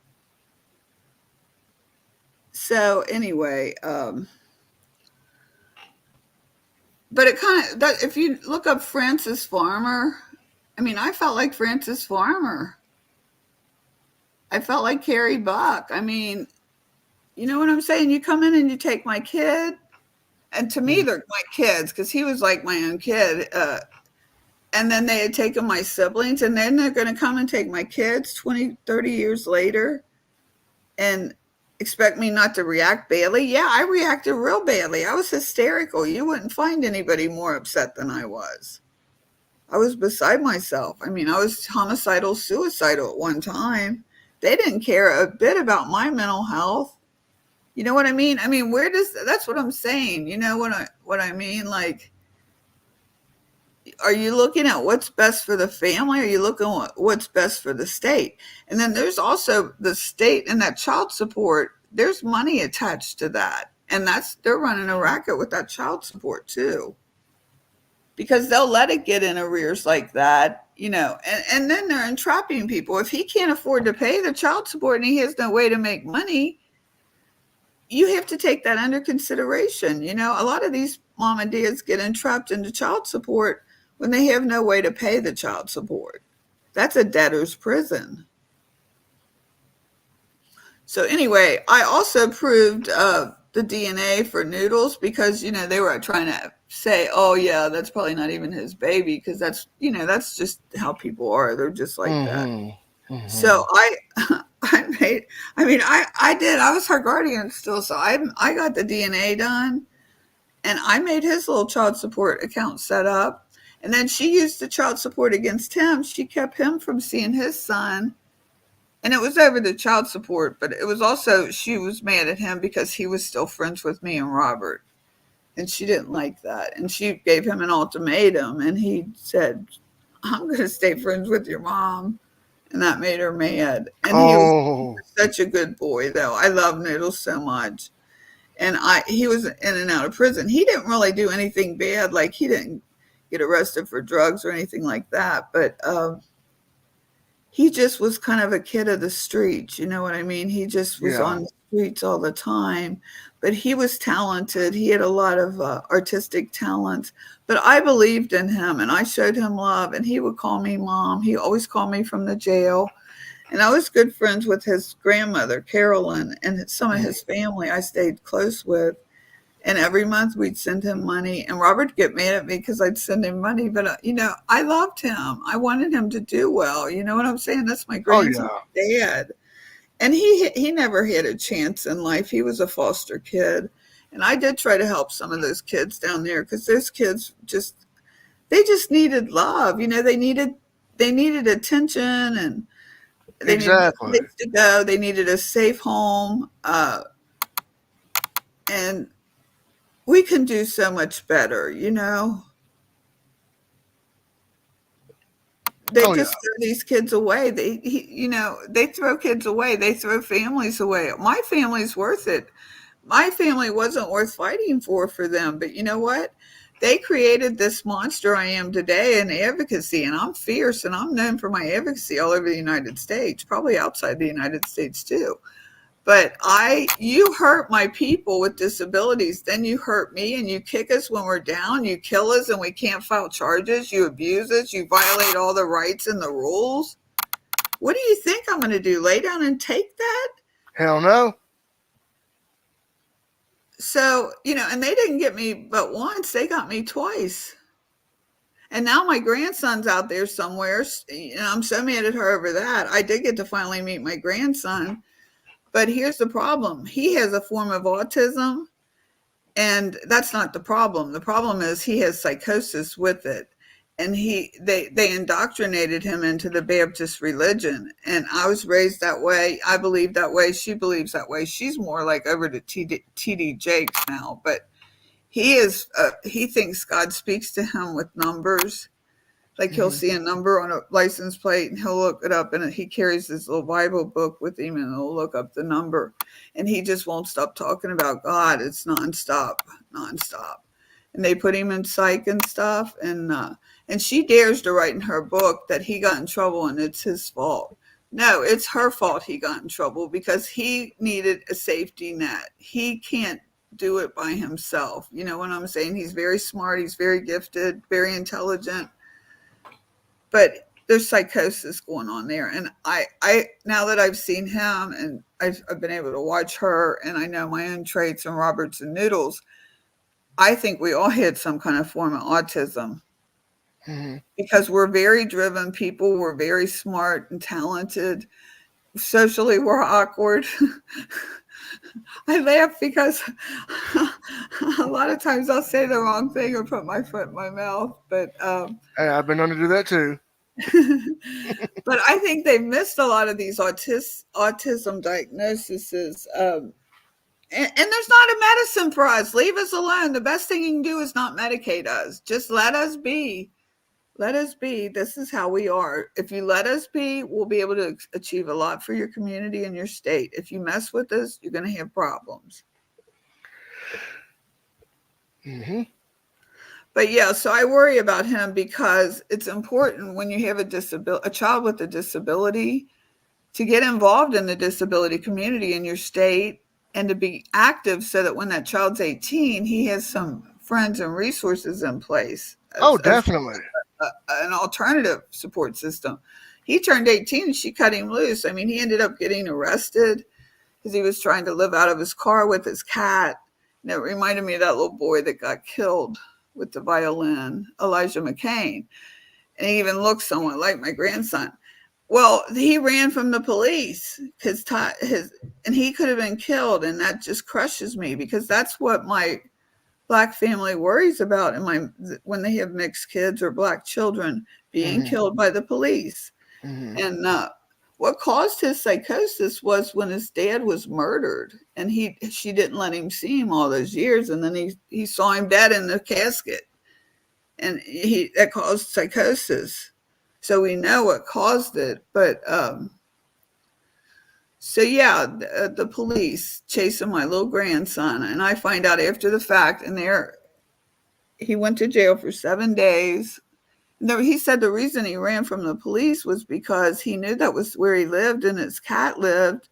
So, anyway, but it kind of, that if you look up Frances Farmer, I mean, I felt like Frances Farmer. I felt like Carrie Buck. I mean, you know what I'm saying? You come in and you take my kid, and to me, they're my kids because he was like my own kid. And then they had taken my siblings, and then they're going to come and take my kids 20, 30 years later and expect me not to react badly. Yeah, I reacted real badly. I was hysterical. You wouldn't find anybody more upset than I was. I was beside myself. I mean, I was homicidal, suicidal at one time. They didn't care a bit about my mental health. You know what I mean? I mean, that's what I'm saying. You know what I mean? Like, are you looking at what's best for the family? Or are you looking at what's best for the state? And then there's also the state and that child support. There's money attached to that. And they're running a racket with that child support too. Because they'll let it get in arrears like that, and then they're entrapping people. If he can't afford to pay the child support and he has no way to make money, you have to take that under consideration. A lot of these mom and dads get entrapped into child support when they have no way to pay the child support. That's a debtor's prison. So anyway, I also proved the DNA for Noodles because, they were trying to say, oh yeah, that's probably not even his baby, because that's just how people are. They're just like that. Mm-hmm. Mm-hmm. So I was her guardian still. So I got the DNA done, and I made his little child support account set up. And then she used the child support against him. She kept him from seeing his son. And it was over the child support, but it was also, she was mad at him because he was still friends with me and Robert. And she didn't like that. And she gave him an ultimatum, and he said, I'm going to stay friends with your mom. And that made her mad. And he was such a good boy, though. I love Noodles so much. And he was in and out of prison. He didn't really do anything bad. Like, he didn't get arrested for drugs or anything like that. But he just was kind of a kid of the streets. You know what I mean? He just was on the streets all the time. But he was talented. He had a lot of artistic talents. But I believed in him, and I showed him love. And he would call me mom. He always called me from the jail. And I was good friends with his grandmother, Carolyn, and some of his family I stayed close with. And every month we'd send him money. And Robert would get mad at me because I'd send him money. But, I loved him. I wanted him to do well. You know what I'm saying? That's my Oh grandson's yeah. dad. And he never had a chance in life. He was a foster kid. And I did try to help some of those kids down there because those kids they just needed love. They needed attention, and they needed a Exactly. place to go. They needed a safe home. And we can do so much better. They Oh yeah. just throw these kids away. They throw kids away. They throw families away. My family's worth it. My family wasn't worth fighting for them. But you know what? They created this monster I am today in advocacy, and I'm fierce, and I'm known for my advocacy all over the United States, probably outside the United States too. But you hurt my people with disabilities, then you hurt me, and you kick us when we're down, you kill us and we can't file charges, you abuse us, you violate all the rights and the rules. What do you think I'm going to do? Lay down and take that? Hell no. So, and they didn't get me but once, they got me twice. And now my grandson's out there somewhere. I'm so mad at her over that. I did get to finally meet my grandson. But here's the problem. He has a form of autism, and that's not the problem. The problem is he has psychosis with it. And they indoctrinated him into the Baptist religion. And I was raised that way. I believe that way. She believes that way. She's more like over to TD Jakes now. But he thinks God speaks to him with numbers. Like he'll Hmm. see a number on a license plate and he'll look it up, and he carries this little Bible book with him and he'll look up the number, and he just won't stop talking about God. It's nonstop. And they put him in psych and stuff, and she dares to write in her book that he got in trouble and it's his fault. No, it's her fault he got in trouble because he needed a safety net. He can't do it by himself. You know what I'm saying? He's very smart, he's very gifted, very intelligent, but there's psychosis going on there. And I now that I've seen him and I've been able to watch her, and I know my own traits and Roberts and Noodles, I think we all had some kind of form of autism Hmm. because we're very driven people. We're very smart and talented. Socially, we're awkward. I laugh because a lot of times I'll say the wrong thing or put my foot in my mouth, but Hey, I've been known to do that too. but I think they've missed a lot of these autism diagnoses. And there's not a medicine for us. Leave us alone. The best thing you can do is not medicate us. Just let us be. Let us be. This is how we are. If you let us be, we'll be able to achieve a lot for your community and your state. If you mess with us, you're going to have problems. Hmm. But yeah, so I worry about him because it's important when you have a child with a disability, to get involved in the disability community in your state and to be active so that when that child's 18, he has some friends and resources in place Oh, as definitely. an alternative support system. He turned 18 and she cut him loose. I mean, he ended up getting arrested because he was trying to live out of his car with his cat. And it reminded me of that little boy that got killed with the violin, Elijah McCain. And he even looks somewhat like my grandson. Well, he ran from the police and he could have been killed, and that just crushes me because that's what my Black family worries about when they have mixed kids or Black children being Hmm. killed by the police. Hmm. And what caused his psychosis was when his dad was murdered, and she didn't let him see him all those years, and then he saw him dead in the casket, and that caused psychosis. So we know what caused it, but so yeah, the police chasing my little grandson, and I find out after the fact, and he went to jail for 7 days. No, he said the reason he ran from the police was because he knew that was where he lived and his cat lived,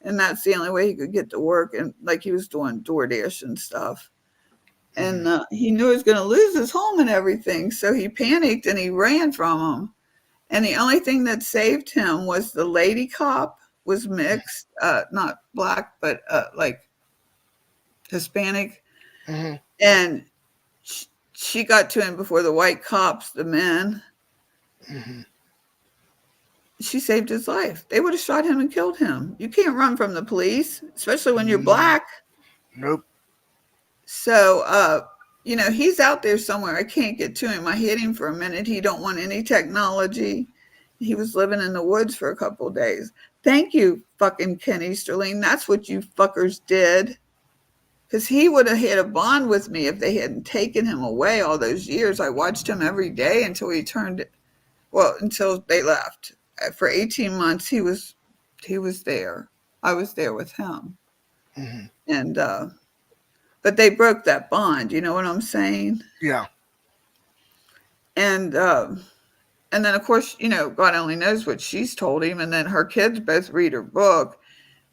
and that's the only way he could get to work, and like he was doing DoorDash and stuff. Hmm. And he knew he was going to lose his home and everything, so he panicked and he ran from him. And the only thing that saved him was the lady cop was mixed, not Black, but like Hispanic. Mm-hmm. And she got to him before the white cops, the men. Mm-hmm. She saved his life. They would have shot him and killed him. You can't run from the police, especially when you're Mm-hmm. black. Nope. So, he's out there somewhere. I can't get to him. I hit him for a minute. He don't want any technology. He was living in the woods for a couple of days. Thank you, fucking Ken Easterling. That's what you fuckers did. Because he would have had a bond with me if they hadn't taken him away all those years. I watched him every day until they left. For 18 months, he was there. I was there with him. Mm-hmm. And, but they broke that bond. You know what I'm saying? Yeah. And, and then of course, God only knows what she's told him. And then her kids both read her book.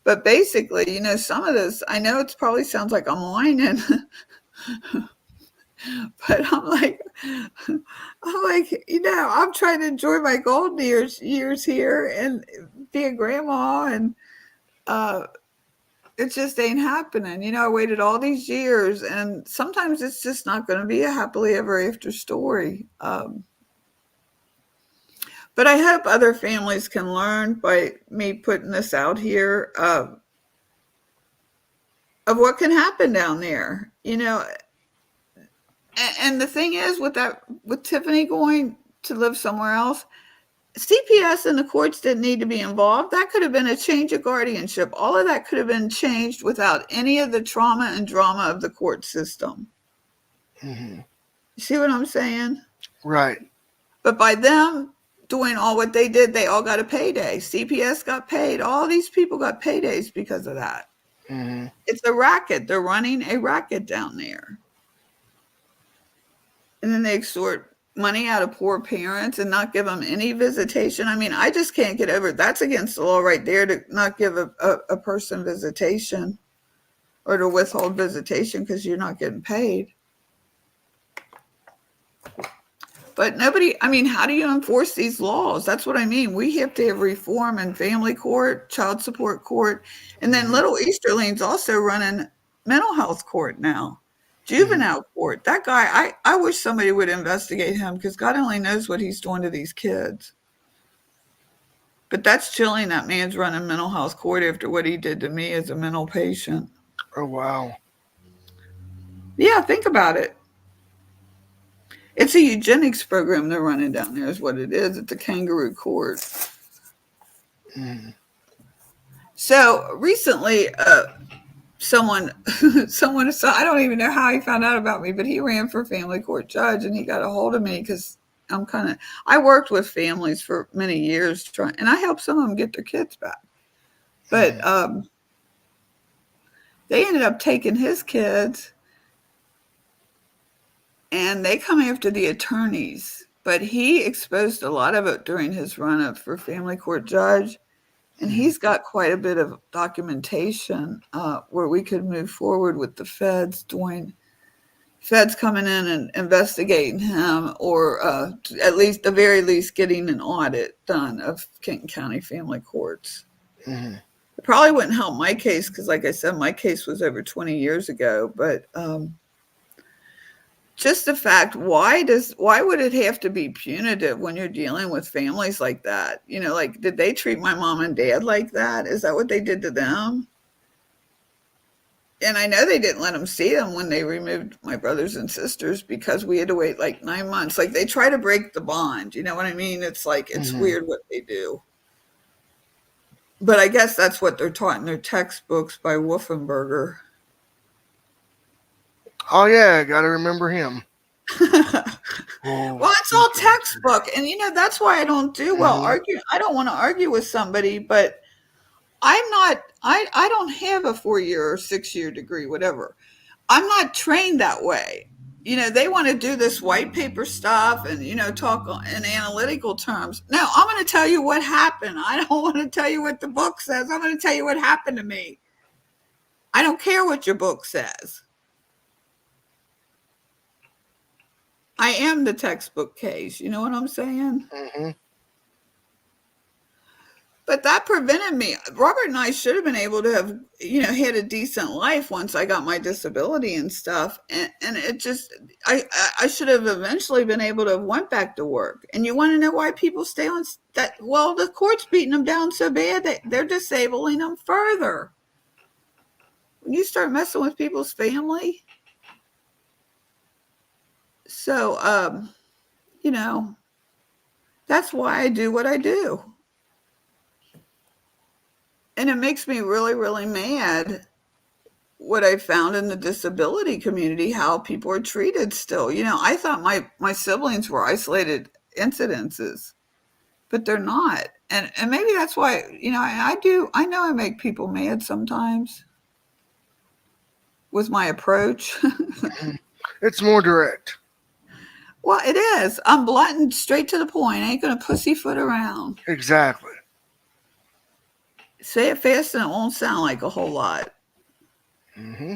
But basically, some of this, I know it probably sounds like I'm whining, but I'm trying to enjoy my golden years here and be a grandma, and uh, it just ain't happening. I waited all these years, and sometimes it's just not going to be a happily ever after story. But I hope other families can learn by me putting this out here of what can happen down there. And the thing is, with Tiffany going to live somewhere else, CPS and the courts didn't need to be involved. That could have been a change of guardianship. All of that could have been changed without any of the trauma and drama of the court system. Mm-hmm. You see what I'm saying? Right. But by them doing all what they did, they all got a payday. CPS got paid. All these people got paydays because of that. Mm-hmm. It's a racket. They're running a racket down there. And then they extort money out of poor parents and not give them any visitation. I mean, I just can't get over it. That's against the law right there, to not give a person visitation or to withhold visitation because you're not getting paid. But how do you enforce these laws? That's what I mean. We have to have reform in family court, child support court, and then little Easterling's also running mental health court now, juvenile court. That guy, I wish somebody would investigate him, because God only knows what he's doing to these kids. But that's chilling. That man's running mental health court after what he did to me as a mental patient. Oh, wow. Yeah, think about it. It's a eugenics program they're running down there, is what it is. It's a kangaroo court. Mm-hmm. So recently, someone, I don't even know how he found out about me, but he ran for family court judge, and he got a hold of me because I worked with families for many years, and I helped some of them get their kids back. But they ended up taking his kids, and they come after the attorneys. But he exposed a lot of it during his run up for family court judge. And he's got quite a bit of documentation where we could move forward with the feds coming in and investigating him, or at the very least getting an audit done of Kenton County family courts. Mm-hmm. It probably wouldn't help my case because, like I said, my case was over 20 years ago. But just the fact, why would it have to be punitive when you're dealing with families like that? Did they treat my mom and dad like that? Is that what they did to them? And I know they didn't let them see them when they removed my brothers and sisters, because we had to wait like 9 months. Like, they try to break the bond. You know what I mean? It's like, it's weird what they do. But I guess that's what they're taught in their textbooks by Wolfenberger. Oh, yeah. Got to remember him. Well, it's all textbook. And, that's why I don't do well arguing. I don't want to argue with somebody, but I don't have a 4-year or 6-year degree, whatever. I'm not trained that way. They want to do this white paper stuff and, talk in analytical terms. No, I'm going to tell you what happened. I don't want to tell you what the book says. I'm going to tell you what happened to me. I don't care what your book says. I am the textbook case. You know what I'm saying? Mm-hmm. But that prevented me. Robert and I should have been able to have, had a decent life once I got my disability and stuff. And it just, I should have eventually been able to have went back to work. And you want to know why people stay on that? Well, the court's beating them down so bad that they're disabling them further. When you start messing with people's family. So, that's why I do what I do. And it makes me really, really mad what I found in the disability community, how people are treated still. I thought my siblings were isolated incidences, but they're not. And maybe that's why, I know I make people mad sometimes with my approach. It's more direct. Well, it is. I'm blunt and straight to the point. I ain't going to pussyfoot around. Exactly. Say it fast and it won't sound like a whole lot. Mm-hmm.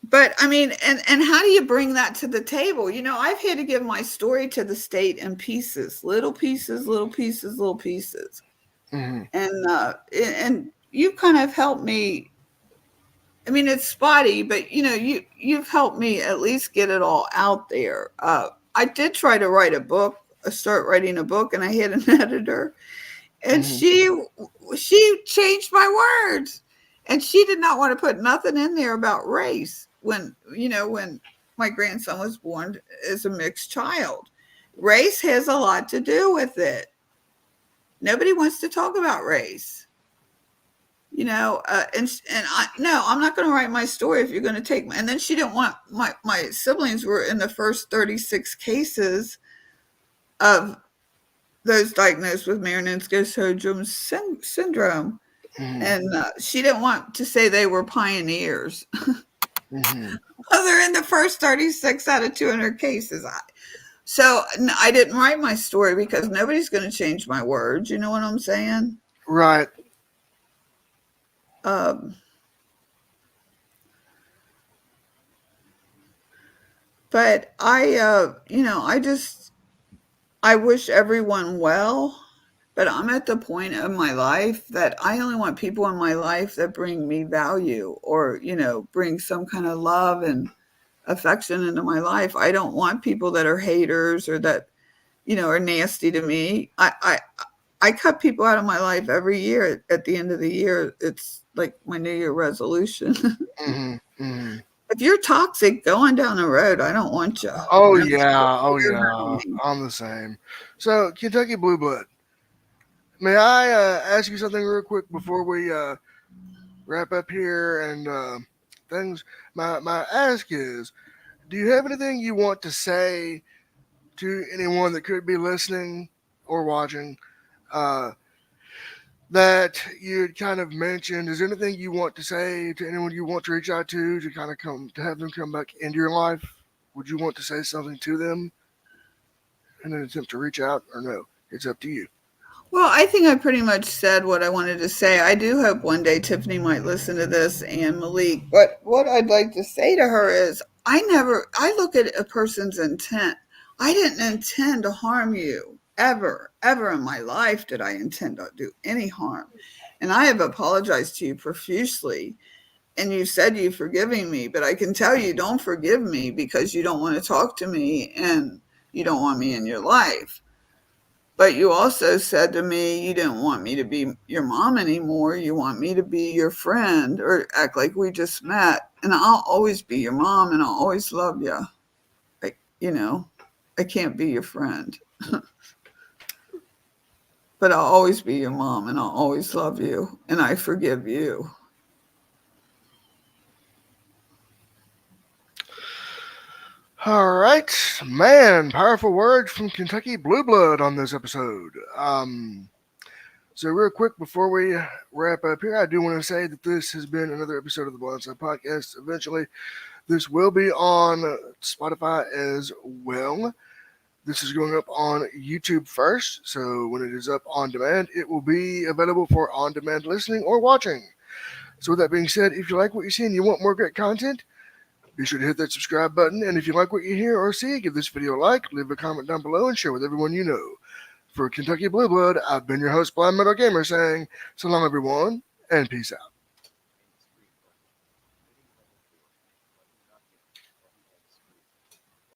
But I mean, and how do you bring that to the table? I've had to give my story to the state in pieces, little pieces, little pieces, little pieces. Mm-hmm. And you kind of helped me. I mean, it's spotty, but you've helped me at least get it all out there. I did try to write a book, start writing a book, and I had an editor, and she changed my words, and she did not want to put nothing in there about race when my grandson was born as a mixed child. Race has a lot to do with it. Nobody wants to talk about race. And I'm not going to write my story if you're going to take my, and then she didn't want my siblings were in the first 36 cases of those diagnosed with Marin-Sjöström syndrome. Mm-hmm. And she didn't want to say they were pioneers. Mm-hmm. Well, they're in the first 36 out of 200 cases. So I didn't write my story because nobody's going to change my words. You know what I'm saying? Right. But I wish everyone well, but I'm at the point of my life that I only want people in my life that bring me value or, bring some kind of love and affection into my life. I don't want people that are haters or that, are nasty to me. I cut people out of my life every year. At the end of the year, it's like my New Year resolution. Mm-hmm, mm-hmm. If you're toxic going down the road, I don't want you. Oh, yeah. I'm the same. So, Kentucky Blue Blood, may I ask you something real quick before we wrap up here and things? My ask is, do you have anything you want to say to anyone that could be listening or watching that you had kind of mentioned? Is there anything you want to say to anyone you want to reach out to kind of to have them come back into your life? Would you want to say something to them in an attempt to reach out, or no? It's up to you. Well, I think I pretty much said what I wanted to say. I do hope one day Tiffany might listen to this and Malik. But what I'd like to say to her is I look at a person's intent. I didn't intend to harm you. Ever in my life did I intend to do any harm. And I have apologized to you profusely. And you said you're forgiving me, but I can tell you don't forgive me because you don't want to talk to me and you don't want me in your life. But you also said to me you didn't want me to be your mom anymore. You want me to be your friend or act like we just met. And I'll always be your mom and I'll always love you. I can't be your friend. But I'll always be your mom and I'll always love you and I forgive you. All right, man, powerful words from Kentucky Blue Blood on this episode. So real quick before we wrap up here, I do want to say that this has been another episode of the Blindside Podcast. Eventually, this will be on Spotify as well. This is going up on YouTube first, so when it is up on demand, it will be available for on-demand listening or watching. So with that being said, if you like what you see and you want more great content, be sure to hit that subscribe button. And if you like what you hear or see, give this video a like, leave a comment down below, and share with everyone you know. For Kentucky Blue Blood, I've been your host, Blind Metal Gamer, saying so long, everyone, and peace out.